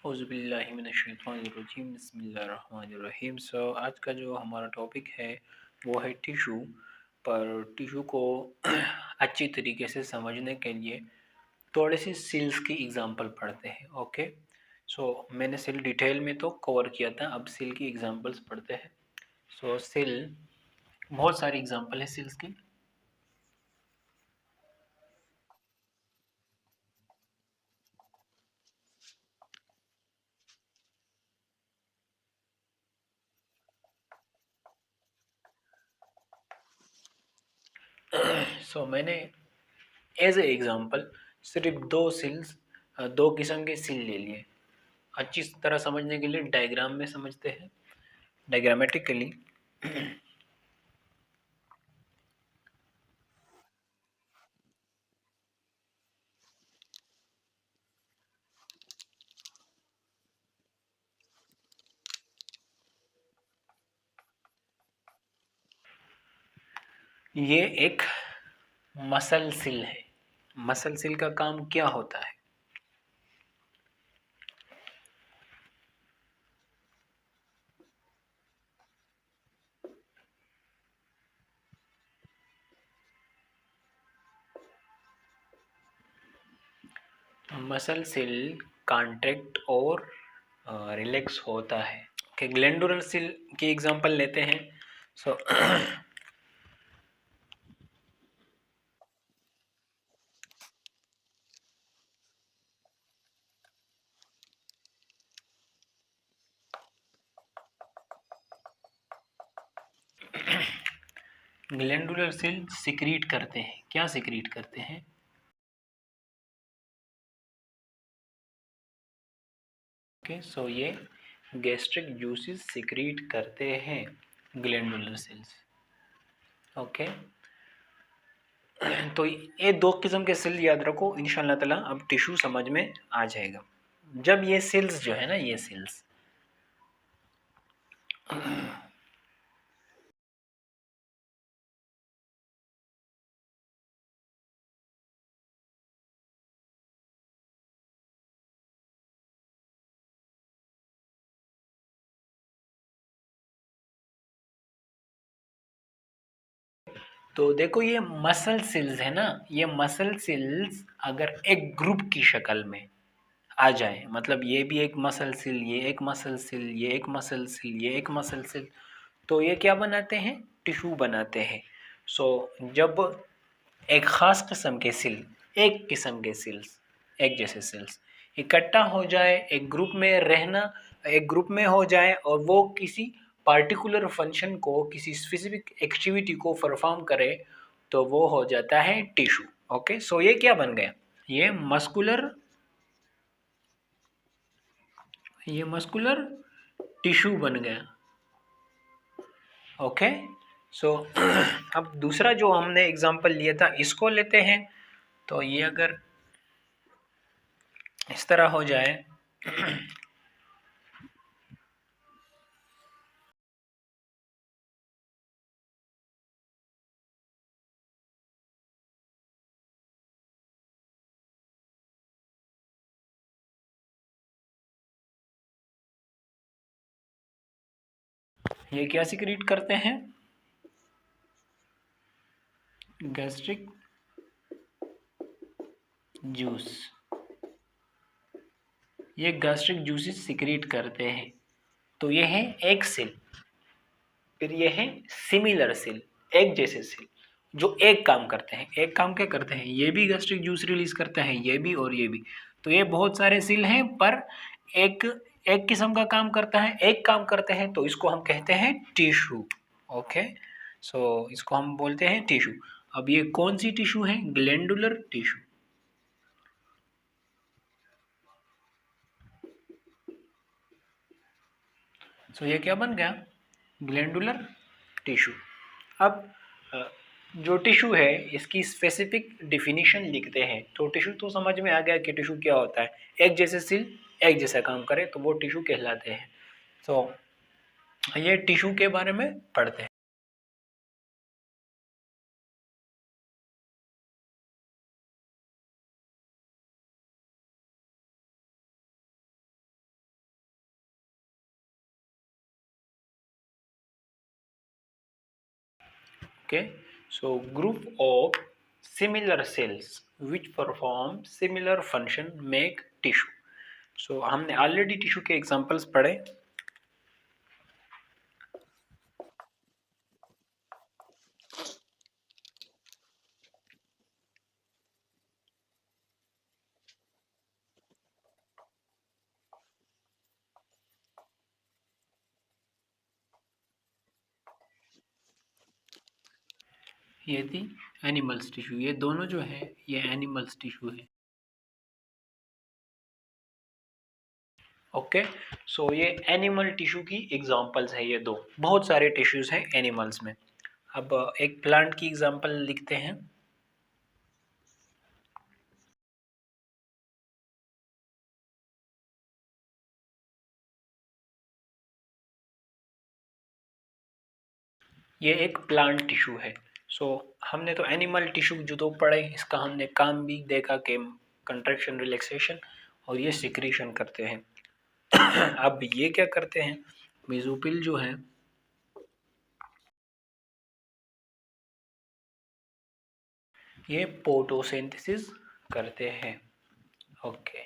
औज़ुबिल्लाहिमिनश्शैतानिर्रजीम बिस्मिल्लाहिर्रहमानिर्रहीम। आज का जो हमारा टॉपिक है वो है टिशू। पर टिशू को अच्छी तरीके से समझने के लिए थोड़े से सेल्स की एग्जांपल पढ़ते हैं। ओके, मैंने सेल डिटेल में तो कवर किया था, अब सेल की एग्जांपल्स पढ़ते हैं। सेल, बहुत सारी एग्जांपल है सेल्स की। मैंने एज ए एग्जांपल सिर्फ दो किस्म के सील ले लिए। अच्छी तरह समझने के लिए डायग्राम में समझते हैं, डायग्रामेटिकली। ये एक मसल सिल है। मसल सिल का काम क्या होता है? मसल सेल कॉन्ट्रैक्ट और रिलैक्स होता है। कि ग्लैंडुलर सेल की एग्जांपल लेते हैं। सो ग्लैंडुलर सेल सिक्रीट करते हैं। क्या सिक्रीट करते हैं? ओके, ये गैस्ट्रिक जूसेस सिक्रीट करते हैं, ग्लैंडुलर सेल्स। ओके, तो ये दो किस्म के सेल याद रखो, इंशाल्लाह ताला अब टिश्यू समझ में आ जाएगा। जब ये सेल्स जो है ना, ये सेल्स तो देखो, ये मसल सेल्स है ना, ये मसल सेल्स अगर एक ग्रुप की शक्ल में आ जाए, मतलब ये भी एक मसल सेल, ये एक मसल सेल, ये एक मसल सेल, ये एक मसल सेल, तो ये क्या बनाते हैं? टिश्यू बनाते हैं। जब एक ख़ास किस्म के सेल, एक किस्म के सेल्स, एक जैसे सेल्स इकट्ठा हो जाए, एक ग्रुप में रहना, एक ग्रुप में हो जाए और वो किसी पार्टिकुलर फंक्शन को, किसी स्पेसिफिक एक्टिविटी को परफॉर्म करे, तो वो हो जाता है टिश्यू। ओके, ये क्या बन गया? ये मस्कुलर टिश्यू बन गया। ओके, सो अब दूसरा जो हमने एग्जांपल लिया था, इसको लेते हैं। तो ये अगर इस तरह हो जाए, ये क्या सिक्रीट करते हैं? Gastric juice. ये गैस्ट्रिक जूसेस सिक्रीट करते हैं। तो ये है एक सेल, फिर ये है सिमिलर सेल, एक जैसे सेल जो एक काम करते हैं। एक काम क्या करते हैं? ये भी गैस्ट्रिक जूस रिलीज करते हैं, ये भी और ये भी। तो ये बहुत सारे सेल हैं, पर एक एक किस्म का काम करता है, एक काम करते हैं, तो इसको हम कहते हैं टिश्यू। ओके, इसको हम बोलते हैं टिश्यू। अब ये कौन सी टिश्यू है? Glandular tissue. ये क्या बन गया? Glandular tissue. अब जो टिश्यू है, इसकी स्पेसिफिक डिफिनीशन लिखते हैं। तो टिश्यू तो समझ में आ गया कि टिश्यू क्या होता है। एक जैसे सेल एक जैसा काम करे तो वो टिश्यू कहलाते हैं। ये टिश्यू के बारे में पढ़ते हैं। Okay, so group of similar cells which perform similar function make tissue. So हमने ऑलरेडी टिश्यू के एग्जांपल्स पढ़े। ये थी एनिमल्स टिश्यू, ये दोनों जो है ये एनिमल्स टिश्यू है। ओके, सो ये एनिमल टिश्यू की एग्जांपल्स है, ये दो। बहुत सारे टिश्यूज हैं एनिमल्स में। अब एक प्लांट की एग्जांपल लिखते हैं। ये एक प्लांट टिश्यू है। सो हमने तो एनिमल टिश्यू जो तो पढ़े, इसका हमने काम भी देखा कि कंट्रैक्शन, रिलैक्सेशन और ये सिक्रीशन करते हैं। अब ये क्या करते हैं, मेसोफिल जो है ये फोटोसिंथेसिस करते हैं। Okay,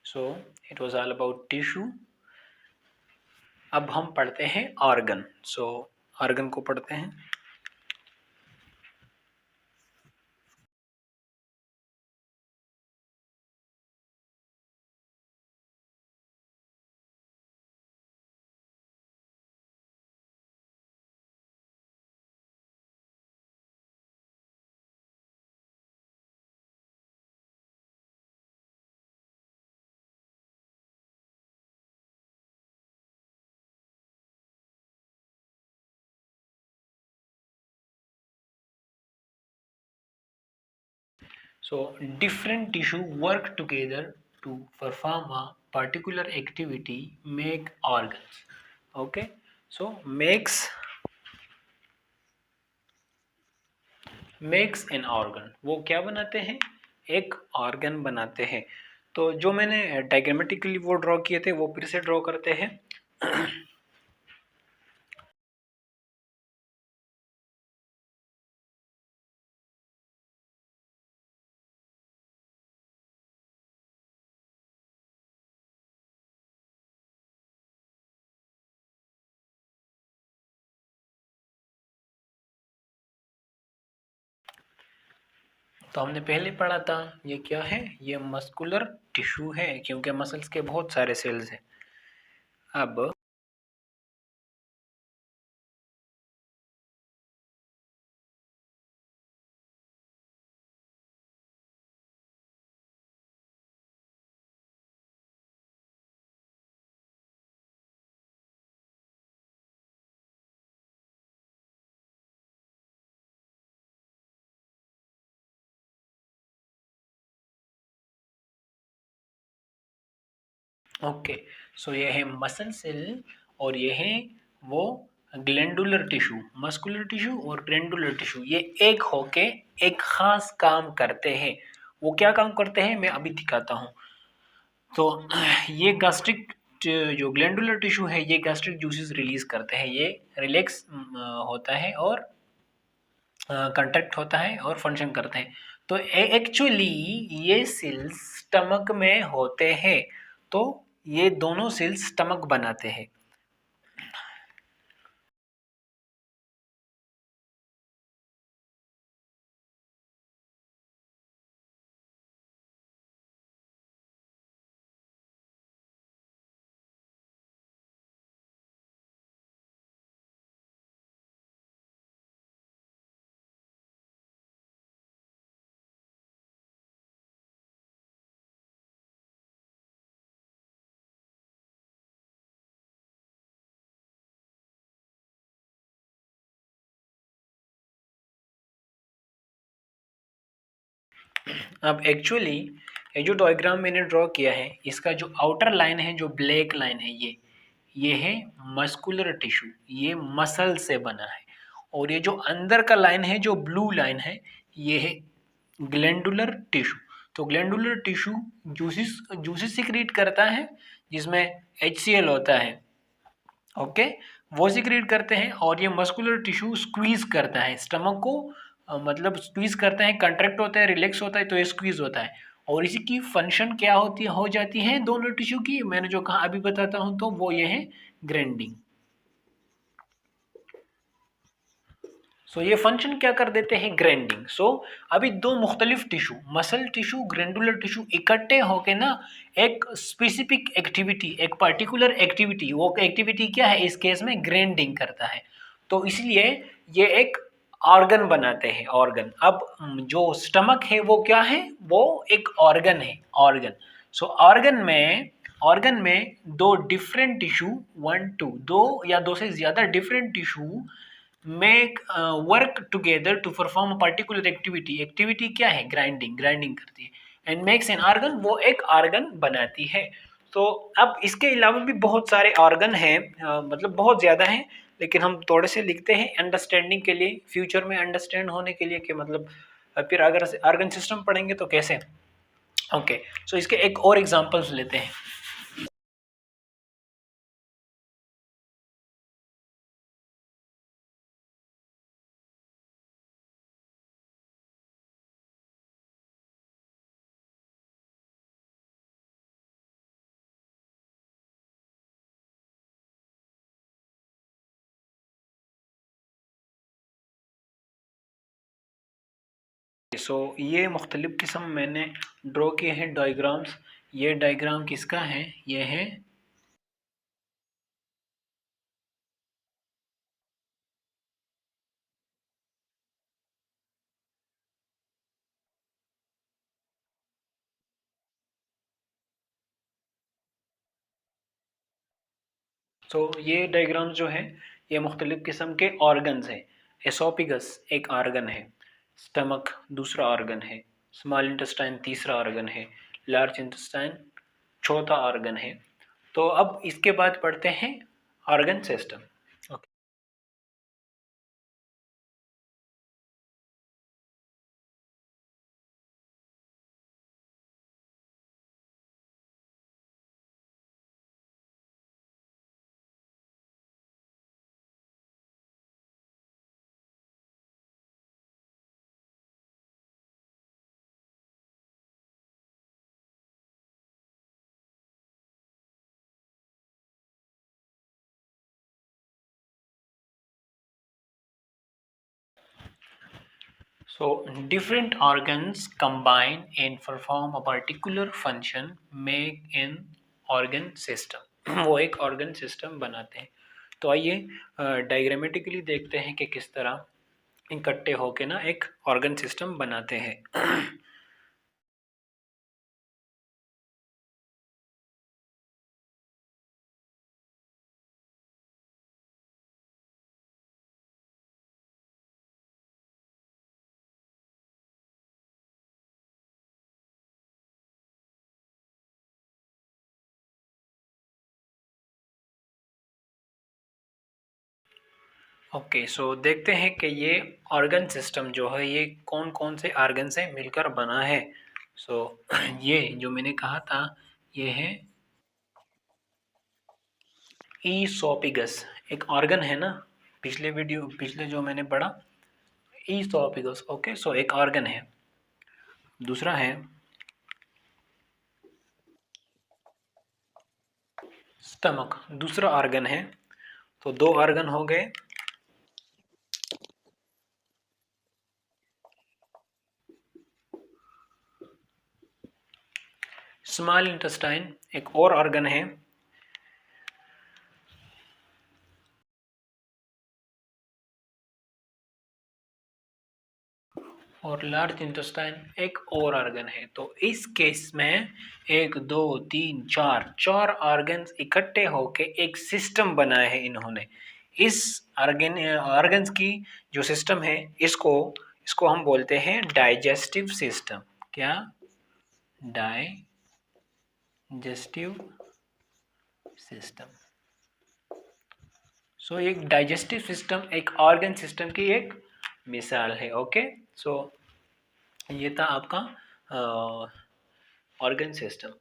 so it was all about tissue. अब हम पढ़ते हैं ऑर्गन। सो ऑर्गन को पढ़ते हैं। So different tissue work together to perform a particular activity, make organs. Okay, so makes an organ, वो क्या बनाते हैं, एक ऑर्गन बनाते हैं। तो जो मैंने डायग्रामेटिकली वो ड्रॉ किए थे वो फिर से ड्रॉ करते हैं। तो हमने पहले पढ़ा था, ये क्या है, ये मस्कुलर टिश्यू है, क्योंकि मसल्स के बहुत सारे सेल्स हैं। अब ओके, सो ये है मसल सेल और ये है वो ग्लैंडुलर टिश्यू। मस्कुलर टिश्यू और ग्लैंडुलर टिश्यू ये एक होके एक खास काम करते हैं। वो क्या काम करते हैं मैं अभी दिखाता हूँ। तो ये गैस्ट्रिक जो ग्लैंडुलर टिश्यू है ये गैस्ट्रिक जूसेस रिलीज करते हैं, ये रिलैक्स होता है और कंट्रैक्ट होता है और फंक्शन करते हैं। तो एक्चुअली ये सेल्स स्टमक में होते हैं, तो ये दोनों सेल्स स्टमक बनाते हैं। अब एक्चुअली ये जो डायग्राम मैंने ड्रॉ किया है इसका जो आउटर लाइन है, जो ब्लैक लाइन है, ये है मस्कुलर टिश्यू, ये मसल से बना है। और ये जो अंदर का लाइन है, जो ब्लू लाइन है, ये है ग्लैंडुलर टिश्यू। तो ग्लैंडुलर टिश्यू जूसिस सिक्रीट करता है जिसमें HCl होता है। ओके, वो सिक्रीट करते हैं, और ये मस्कुलर टिश्यू स्क्वीज करता है स्टमक को, मतलब स्क्वीज करता है, कंट्रैक्ट होता है, रिलैक्स होता है, तो ये स्क्वीज होता है। और इसी की फंक्शन क्या होती हो जाती है दोनों टिश्यू की, मैंने जो कहा अभी बताता हूं, तो वो ये है ग्राइंडिंग। सो ये फंक्शन क्या कर देते हैं, ग्राइंडिंग। सो अभी दो मुख्तलिफ tissue, muscle tissue, glandular tissue, इकट्ठे होके ना एक स्पेसिफिक एक्टिविटी, एक पर्टिकुलर एक्टिविटी, वो एक्टिविटी क्या है इस केस में, ग्राइंडिंग करता है। तो इसलिए ये एक ऑर्गन बनाते हैं, ऑर्गन। अब जो स्टमक है वो क्या है, वो एक ऑर्गन है, ऑर्गन। सो ऑर्गन में दो डिफरेंट टिश्यू, वन टू, दो या दो से ज्यादा different tissue make work together to perform a particular activity. Activity क्या है, ग्राइंडिंग, ग्राइंडिंग करती है, एंड मेक्स एन ऑर्गन, वो एक ऑर्गन बनाती है। तो अब इसके अलावा भी बहुत सारे ऑर्गन हैं, मतलब बहुत ज़्यादा हैं, लेकिन हम थोड़े से लिखते हैं अंडरस्टैंडिंग के लिए, फ्यूचर में अंडरस्टैंड होने के लिए, कि मतलब फिर अगर ऑर्गन सिस्टम पढ़ेंगे तो कैसे। ओके, सो इसके एक और एग्जांपल्स लेते हैं। सो ये मुख्तलिफ किस्म मैंने ड्रॉ किए हैं डायग्राम्स। ये डायग्राम किसका है, ये है, सो ये डायग्राम जो है ये मुख्तलिफ किस्म के ऑर्गन्स हैं। एसोपिगस एक ऑर्गन है, स्टमक दूसरा ऑर्गन है, स्मॉल इंटेस्टाइन तीसरा ऑर्गन है, लार्ज इंटेस्टाइन चौथा ऑर्गन है। तो अब इसके बाद पढ़ते हैं organ system. So different organs combine and perform a particular function, make an organ system. वो एक organ system बनाते हैं। तो आइए डायग्रामेटिकली देखते हैं कि किस तरह इकट्ठे होके ना एक organ system बनाते हैं। ओके, सो देखते हैं कि ये ऑर्गन सिस्टम जो है ये कौन कौन से ऑर्गन से मिलकर बना है। सो ये जो मैंने कहा था ये है ईसोपिगस, एक ऑर्गन है ना, पिछले जो मैंने पढ़ा, ईसोपिगस। ओके, सो एक ऑर्गन है। दूसरा है स्टमक, दूसरा ऑर्गन है। तो दो ऑर्गन हो गए। स्मॉल इंटेस्टाइन एक और ऑर्गन है। और लार्ज इंटेस्टाइन एक और ऑर्गन है। तो इस केस में एक दो तीन चार, चार ऑर्गन्स इकट्ठे होके एक सिस्टम बनाया है इन्होंने। इस ऑर्गन्स की जो सिस्टम है, इसको इसको हम बोलते हैं डाइजेस्टिव सिस्टम। क्या, डाइजेस्टिव सिस्टम। सो एक डाइजेस्टिव सिस्टम एक ऑर्गन सिस्टम की एक मिसाल है। ओके, सो ये था आपका ऑर्गन सिस्टम।